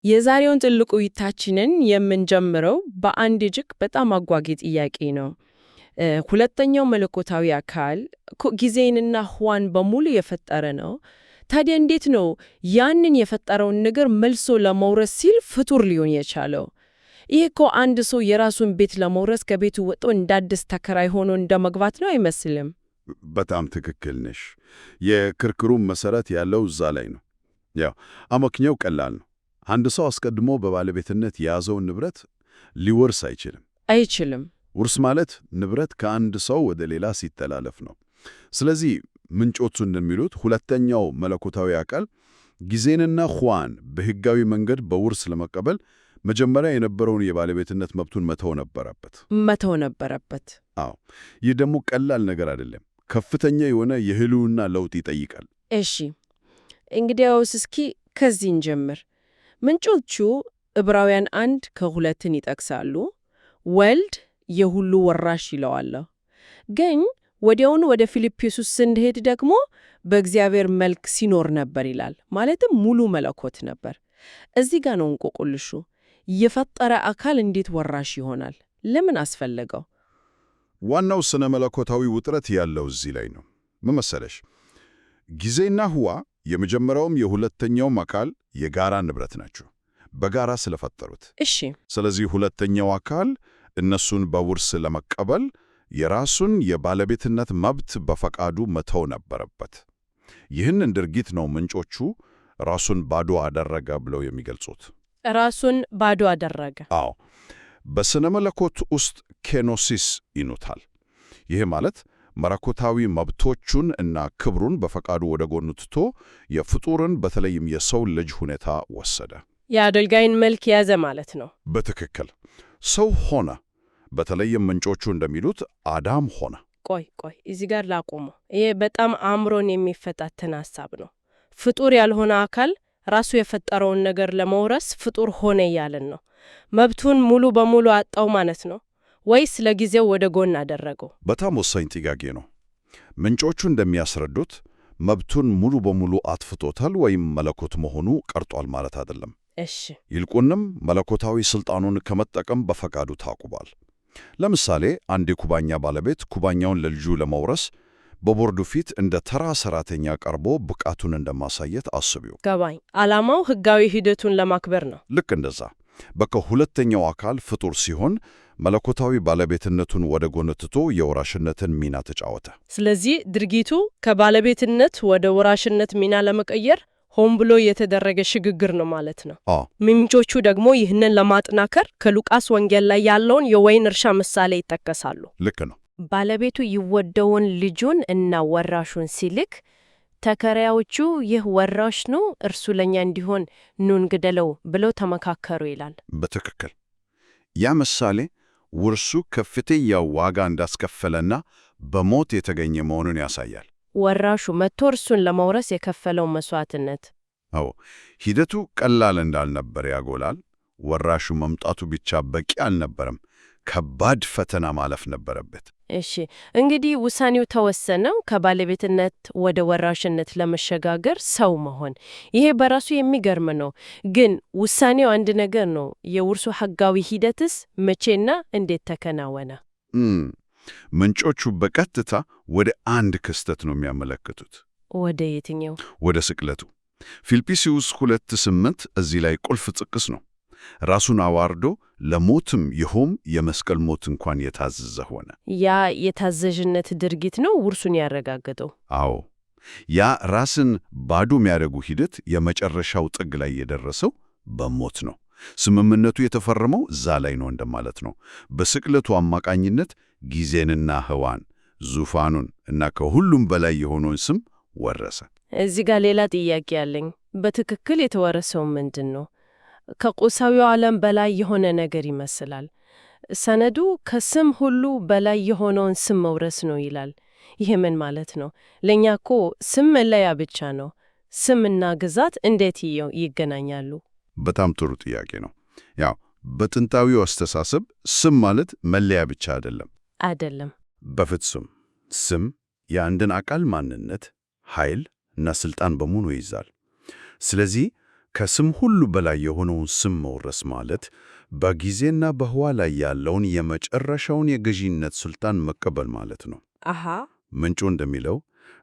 የዛሬውን ጥልቁ ውይይታችንን የምንጀምረው በአንድ እጅግ በጣም አጓጊ ጥያቄ ነው። ሁለተኛው መለኮታዊ አካል ጊዜንና ህዋን በሙሉ የፈጠረ ነው። ታዲያ እንዴት ነው ያንን የፈጠረውን ነገር መልሶ ለመውረስ ሲል ፍጡር ሊሆን የቻለው? ይህ እኮ አንድ ሰው የራሱን ቤት ለመውረስ ከቤቱ ወጥቶ እንደ አዲስ ተከራይ ሆኖ እንደ መግባት ነው አይመስልም? በጣም ትክክል ነሽ። የክርክሩም መሰረት ያለው እዛ ላይ ነው። ያው አመክንዮው ቀላል ነው። አንድ ሰው አስቀድሞ በባለቤትነት የያዘውን ንብረት ሊወርስ አይችልም። ውርስ ማለት ንብረት ከአንድ ሰው ወደ ሌላ ሲተላለፍ ነው። ስለዚህ ምንጮቹ እንደሚሉት ሁለተኛው መለኮታዊ አካል ጊዜንና ህዋን በህጋዊ መንገድ በውርስ ለመቀበል መጀመሪያ የነበረውን የባለቤትነት መብቱን መተው ነበረበት። አዎ፣ ይህ ደግሞ ቀላል ነገር አይደለም። ከፍተኛ የሆነ የህልውና ለውጥ ይጠይቃል። እሺ፣ እንግዲያውስ እስኪ ከዚህ እንጀምር። ምንጮቹ ዕብራውያን 1:2 ይጠቅሳሉ። ወልድ የሁሉ ወራሽ ይለዋል። ግን ወዲያውኑ ወደ ፊልጵስዩስ ስንሄድ ደግሞ በእግዚአብሔር መልክ ሲኖር ነበር ይላል። ማለትም ሙሉ መለኮት ነበር። እዚህ ጋር ነው እንቆቅልሹ። የፈጠረ አካል እንዴት ወራሽ ይሆናል? ለምን አስፈለገው? ዋናው ስነ መለኮታዊ ውጥረት ያለው እዚህ ላይ ነው። ምን መሰለሽ፣ ጊዜና ህዋ የመጀመሪያውም የሁለተኛውም አካል የጋራ ንብረት ናቸው፣ በጋራ ስለፈጠሩት። እሺ። ስለዚህ ሁለተኛው አካል እነሱን በውርስ ለመቀበል የራሱን የባለቤትነት መብት በፈቃዱ መተው ነበረበት። ይህንን ድርጊት ነው ምንጮቹ ራሱን ባዶ አደረገ ብለው የሚገልጹት። ራሱን ባዶ አደረገ? አዎ። በስነ መለኮት ውስጥ ኬኖሲስ ይኑታል። ይህ ማለት መለኮታዊ መብቶቹን እና ክብሩን በፈቃዱ ወደ ጎኑ ትቶ የፍጡርን በተለይም የሰው ልጅ ሁኔታ ወሰደ። የአገልጋይን መልክ ያዘ ማለት ነው። በትክክል ሰው ሆነ። በተለይም ምንጮቹ እንደሚሉት አዳም ሆነ። ቆይ እዚህ ጋር ላቆመው። ይሄ በጣም አእምሮን የሚፈታተን ሐሳብ ነው። ፍጡር ያልሆነ አካል ራሱ የፈጠረውን ነገር ለመውረስ ፍጡር ሆነ እያለን ነው። መብቱን ሙሉ በሙሉ አጣው ማለት ነው ወይስ ለጊዜው ወደ ጎን አደረገው? በጣም ወሳኝ ጥያቄ ነው። ምንጮቹ እንደሚያስረዱት መብቱን ሙሉ በሙሉ አጥፍቶታል ወይም መለኮት መሆኑ ቀርጧል ማለት አይደለም። እሺ። ይልቁንም መለኮታዊ ስልጣኑን ከመጠቀም በፈቃዱ ታቁቧል። ለምሳሌ አንድ የኩባኛ ባለቤት ኩባኛውን ለልጁ ለመውረስ በቦርዱ ፊት እንደ ተራ ሰራተኛ ቀርቦ ብቃቱን እንደማሳየት አስቢው። ገባኝ። ዓላማው ህጋዊ ሂደቱን ለማክበር ነው። ልክ እንደዛ። በቃ ሁለተኛው አካል ፍጡር ሲሆን መለኮታዊ ባለቤትነቱን ወደ ጎን ትቶ የወራሽነትን ሚና ተጫወተ። ስለዚህ ድርጊቱ ከባለቤትነት ወደ ወራሽነት ሚና ለመቀየር ሆን ብሎ የተደረገ ሽግግር ነው ማለት ነው። ምንጮቹ ደግሞ ይህንን ለማጠናከር ከሉቃስ ወንጌል ላይ ያለውን የወይን እርሻ ምሳሌ ይጠቀሳሉ። ልክ ነው። ባለቤቱ ይወደውን ልጁን እና ወራሹን ሲልክ ተከራዮቹ ይህ ወራሽ ነው፣ እርሱ ለኛ እንዲሆን ኑ እንግደለው ብለው ተመካከሩ ይላል። በትክክል ያ ምሳሌ ውርሱ ከፍተኛ ዋጋ እንዳስከፈለና በሞት የተገኘ መሆኑን ያሳያል። ወራሹ መጥቶ እርሱን ለመውረስ የከፈለው መስዋዕትነት። አዎ፣ ሂደቱ ቀላል እንዳልነበር ያጎላል። ወራሹ መምጣቱ ብቻ በቂ አልነበረም። ከባድ ፈተና ማለፍ ነበረበት። እሺ፣ እንግዲህ ውሳኔው ተወሰነው፣ ከባለቤትነት ወደ ወራሽነት ለመሸጋገር ሰው መሆን። ይሄ በራሱ የሚገርም ነው። ግን ውሳኔው አንድ ነገር ነው። የውርሱ ሕጋዊ ሂደትስ መቼና እንዴት ተከናወነ? ምንጮቹ በቀጥታ ወደ አንድ ክስተት ነው የሚያመለክቱት። ወደ የትኛው? ወደ ስቅለቱ። ፊልጵስዩስ 2:8 እዚህ ላይ ቁልፍ ጥቅስ ነው። ራሱን አዋርዶ ለሞትም ይሁም የመስቀል ሞት እንኳን የታዘዘ ሆነ። ያ የታዘዥነት ድርጊት ነው ውርሱን ያረጋገጠው። አዎ፣ ያ ራስን ባዶ የሚያደርጉ ሂደት የመጨረሻው ጥግ ላይ የደረሰው በሞት ነው። ስምምነቱ የተፈረመው እዛ ላይ ነው እንደማለት ነው። በስቅለቱ አማካኝነት ጊዜንና ህዋን፣ ዙፋኑን እና ከሁሉም በላይ የሆነውን ስም ወረሰ። እዚህ ጋር ሌላ ጥያቄ ያለኝ፣ በትክክል የተወረሰው ምንድን ነው? ከቁሳዊው ዓለም በላይ የሆነ ነገር ይመስላል። ሰነዱ ከስም ሁሉ በላይ የሆነውን ስም መውረስ ነው ይላል። ይህ ምን ማለት ነው? ለእኛ እኮ ስም መለያ ብቻ ነው። ስምና ግዛት እንዴት ይገናኛሉ? በጣም ጥሩ ጥያቄ ነው። ያው በጥንታዊው አስተሳሰብ ስም ማለት መለያ ብቻ አይደለም። በፍጹም ስም የአንድን አካል ማንነት፣ ኃይል እና ስልጣን በሙሉ ይይዛል። ስለዚህ ከስም ሁሉ በላይ የሆነውን ስም መውረስ ማለት በጊዜና በህዋ ላይ ያለውን የመጨረሻውን የገዢነት ሥልጣን መቀበል ማለት ነው። አሃ። ምንጩ እንደሚለው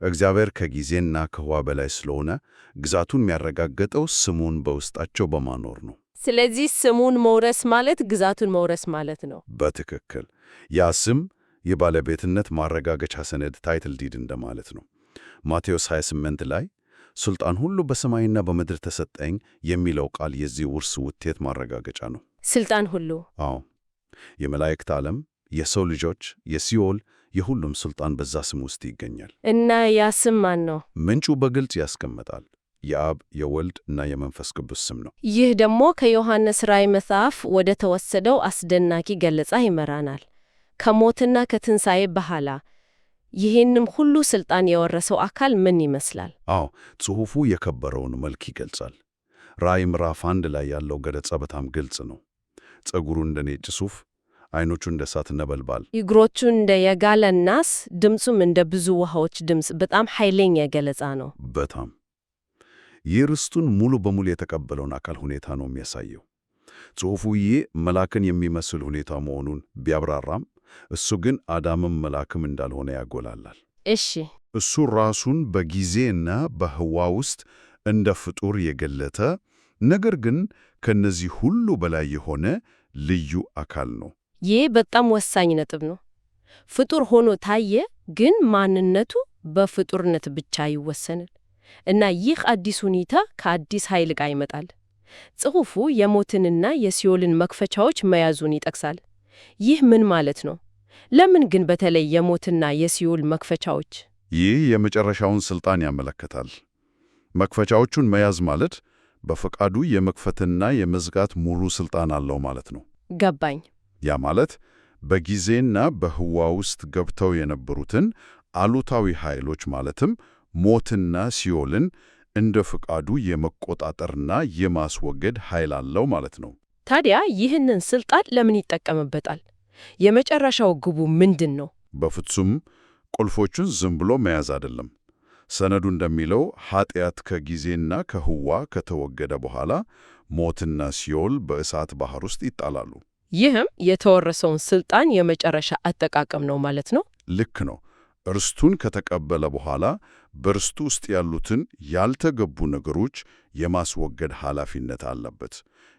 እግዚአብሔር ከጊዜና ከህዋ በላይ ስለሆነ ግዛቱን የሚያረጋግጠው ስሙን በውስጣቸው በማኖር ነው። ስለዚህ ስሙን መውረስ ማለት ግዛቱን መውረስ ማለት ነው። በትክክል ያ ስም የባለቤትነት ማረጋገጫ ሰነድ ታይትል ዲድ እንደማለት ነው። ማቴዎስ 28 ላይ ሥልጣን ሁሉ በሰማይና በምድር ተሰጠኝ የሚለው ቃል የዚህ ውርስ ውጤት ማረጋገጫ ነው። ሥልጣን ሁሉ? አዎ። የመላእክት ዓለም፣ የሰው ልጆች፣ የሲኦል የሁሉም ሥልጣን በዛ ስም ውስጥ ይገኛል። እና ያ ስም ማን ነው? ምንጩ በግልጽ ያስቀምጣል። የአብ የወልድ እና የመንፈስ ቅዱስ ስም ነው። ይህ ደግሞ ከዮሐንስ ራእይ መጽሐፍ ወደ ተወሰደው አስደናቂ ገለጻ ይመራናል። ከሞትና ከትንሣኤ በኋላ ይህንም ሁሉ ሥልጣን የወረሰው አካል ምን ይመስላል? አዎ፣ ጽሑፉ የከበረውን መልክ ይገልጻል። ራእይ ምዕራፍ 1 ላይ ያለው ገለጻ በጣም ግልጽ ነው። ፀጉሩ እንደ ነጭ ሱፍ፣ ዓይኖቹ እንደ እሳት ነበልባል፣ እግሮቹ እንደ የጋለ ናስ፣ ድምፁም እንደ ብዙ ውሃዎች ድምፅ። በጣም ኃይለኛ ገለጻ ነው። በጣም ይህ ርስቱን ሙሉ በሙሉ የተቀበለውን አካል ሁኔታ ነው የሚያሳየው። ጽሑፉ ይህ መልአክን የሚመስል ሁኔታ መሆኑን ቢያብራራም እሱ ግን አዳምም መልአክም እንዳልሆነ ያጎላላል። እሺ፣ እሱ ራሱን በጊዜና በህዋ ውስጥ እንደ ፍጡር የገለጠ ነገር ግን ከነዚህ ሁሉ በላይ የሆነ ልዩ አካል ነው። ይህ በጣም ወሳኝ ነጥብ ነው። ፍጡር ሆኖ ታየ፣ ግን ማንነቱ በፍጡርነት ብቻ ይወሰናል እና ይህ አዲስ ሁኔታ ከአዲስ ኃይል ጋር ይመጣል። ጽሑፉ የሞትንና የሲኦልን መክፈቻዎች መያዙን ይጠቅሳል። ይህ ምን ማለት ነው? ለምን ግን በተለይ የሞትና የሲኦል መክፈቻዎች? ይህ የመጨረሻውን ሥልጣን ያመለክታል። መክፈቻዎቹን መያዝ ማለት በፈቃዱ የመክፈትና የመዝጋት ሙሉ ሥልጣን አለው ማለት ነው። ገባኝ። ያ ማለት በጊዜና በህዋ ውስጥ ገብተው የነበሩትን አሉታዊ ኃይሎች ማለትም ሞትና ሲኦልን እንደ ፈቃዱ የመቆጣጠርና የማስወገድ ኃይል አለው ማለት ነው። ታዲያ ይህንን ሥልጣን ለምን ይጠቀምበታል? የመጨረሻው ግቡ ምንድን ነው? በፍጹም ቁልፎቹን ዝም ብሎ መያዝ አይደለም። ሰነዱ እንደሚለው ኃጢአት ከጊዜና ከህዋ ከተወገደ በኋላ ሞትና ሲኦል በእሳት ባህር ውስጥ ይጣላሉ። ይህም የተወረሰውን ሥልጣን የመጨረሻ አጠቃቀም ነው ማለት ነው። ልክ ነው። ርስቱን ከተቀበለ በኋላ በርስቱ ውስጥ ያሉትን ያልተገቡ ነገሮች የማስወገድ ኃላፊነት አለበት።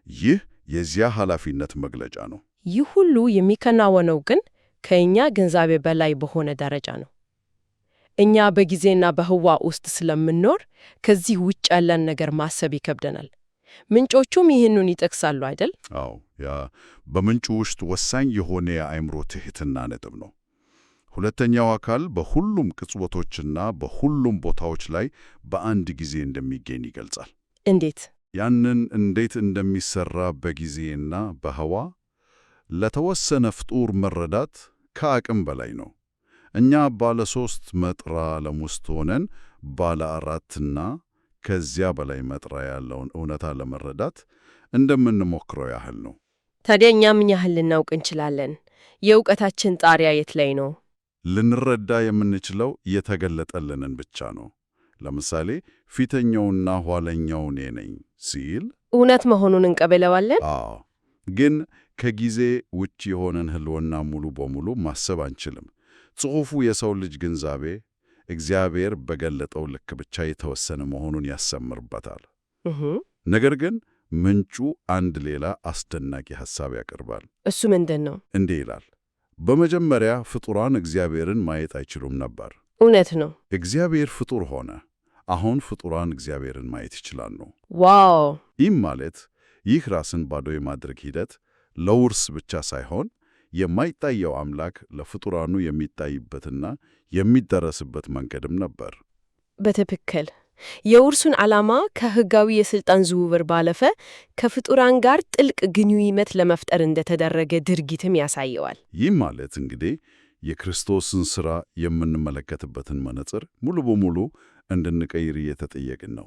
ይህ የዚያ ኃላፊነት መግለጫ ነው። ይህ ሁሉ የሚከናወነው ግን ከእኛ ግንዛቤ በላይ በሆነ ደረጃ ነው። እኛ በጊዜና በህዋ ውስጥ ስለምንኖር ከዚህ ውጭ ያለን ነገር ማሰብ ይከብደናል። ምንጮቹም ይህንን ይጠቅሳሉ አይደል? አዎ፣ ያ በምንጩ ውስጥ ወሳኝ የሆነ የአእምሮ ትሕትና ነጥብ ነው። ሁለተኛው አካል በሁሉም ቅጽበቶችና በሁሉም ቦታዎች ላይ በአንድ ጊዜ እንደሚገኝ ይገልጻል። እንዴት? ያንን እንዴት እንደሚሰራ በጊዜና በህዋ ለተወሰነ ፍጡር መረዳት ከአቅም በላይ ነው። እኛ ባለ 3 መጥራ ዓለም ውስጥ ሆነን ባለ 4ና ከዚያ በላይ መጥራ ያለውን እውነታ ለመረዳት እንደምንሞክረው ያህል ነው። ታዲያ እኛ ምን ያህል ልናውቅ እንችላለን? የእውቀታችን ጣሪያ የት ላይ ነው? ልንረዳ የምንችለው የተገለጠልንን ብቻ ነው። ለምሳሌ ፊተኛውና ኋለኛው እኔ ነኝ ሲል እውነት መሆኑን እንቀበለዋለን። አዎ፣ ግን ከጊዜ ውጭ የሆነን ህልውና ሙሉ በሙሉ ማሰብ አንችልም። ጽሑፉ የሰው ልጅ ግንዛቤ እግዚአብሔር በገለጠው ልክ ብቻ የተወሰነ መሆኑን ያሰምርበታል። ነገር ግን ምንጩ አንድ ሌላ አስደናቂ ሐሳብ ያቀርባል። እሱ ምንድን ነው? እንዲህ ይላል፣ በመጀመሪያ ፍጡራን እግዚአብሔርን ማየት አይችሉም ነበር። እውነት ነው። እግዚአብሔር ፍጡር ሆነ። አሁን ፍጡራን እግዚአብሔርን ማየት ይችላሉ። ዋው! ይህም ማለት ይህ ራስን ባዶ የማድረግ ሂደት ለውርስ ብቻ ሳይሆን የማይታየው አምላክ ለፍጡራኑ የሚታይበትና የሚደረስበት መንገድም ነበር። በትክክል የውርሱን ዓላማ ከሕጋዊ የሥልጣን ዝውውር ባለፈ ከፍጡራን ጋር ጥልቅ ግንኙነት ለመፍጠር እንደተደረገ ድርጊትም ያሳየዋል። ይህ ማለት እንግዲህ የክርስቶስን ሥራ የምንመለከትበትን መነጽር ሙሉ በሙሉ እንድንቀይር እየተጠየቅን ነው።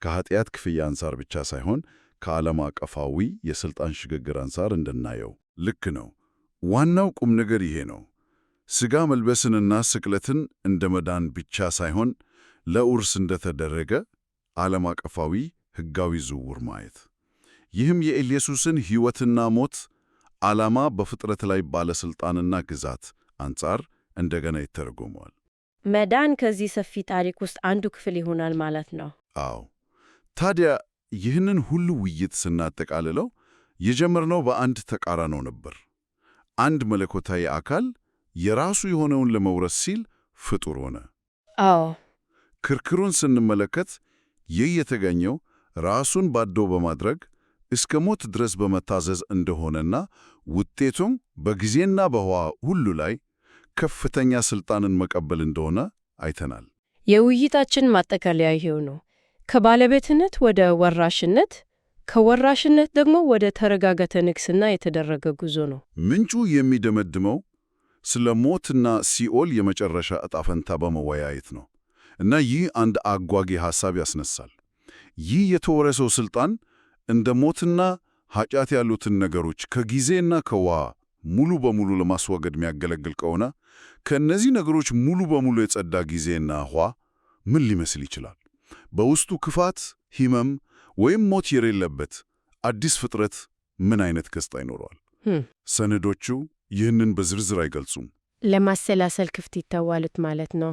ከኃጢአት ክፍያ አንጻር ብቻ ሳይሆን ከዓለም አቀፋዊ የሥልጣን ሽግግር አንጻር እንድናየው። ልክ ነው። ዋናው ቁም ነገር ይሄ ነው። ሥጋ መልበስንና ስቅለትን እንደ መዳን ብቻ ሳይሆን ለውርስ እንደተደረገ ዓለም አቀፋዊ ሕጋዊ ዝውውር ማየት። ይህም የኢየሱስን ሕይወትና ሞት ዓላማ በፍጥረት ላይ ባለሥልጣንና ግዛት አንጻር እንደገና ይተረጎመዋል። መዳን ከዚህ ሰፊ ታሪክ ውስጥ አንዱ ክፍል ይሆናል ማለት ነው። አዎ። ታዲያ ይህንን ሁሉ ውይይት ስናጠቃልለው የጀመርነው በአንድ ተቃራኖ ነበር። አንድ መለኮታዊ አካል የራሱ የሆነውን ለመውረስ ሲል ፍጡር ሆነ። አዎ። ክርክሩን ስንመለከት ይህ የተገኘው ራሱን ባዶ በማድረግ እስከ ሞት ድረስ በመታዘዝ እንደሆነና ውጤቱም በጊዜና በህዋ ሁሉ ላይ ከፍተኛ ሥልጣንን መቀበል እንደሆነ አይተናል። የውይይታችን ማጠቃለያ ይሄው ነው። ከባለቤትነት ወደ ወራሽነት፣ ከወራሽነት ደግሞ ወደ ተረጋገተ ንግስና የተደረገ ጉዞ ነው። ምንጩ የሚደመድመው ስለ ሞትና ሲኦል የመጨረሻ ዕጣ ፈንታ በመወያየት ነው እና ይህ አንድ አጓጊ ሐሳብ ያስነሳል። ይህ የተወረሰው ሥልጣን እንደ ሞትና ኃጢአት ያሉትን ነገሮች ከጊዜና ከውሃ ሙሉ በሙሉ ለማስወገድ የሚያገለግል ከሆነ ከእነዚህ ነገሮች ሙሉ በሙሉ የጸዳ ጊዜና ውሃ ምን ሊመስል ይችላል? በውስጡ ክፋት፣ ሕመም ወይም ሞት የሌለበት አዲስ ፍጥረት ምን አይነት ገጽታ ይኖረዋል? ሰነዶቹ ይህንን በዝርዝር አይገልጹም። ለማሰላሰል ክፍት ይተዋሉት ማለት ነው።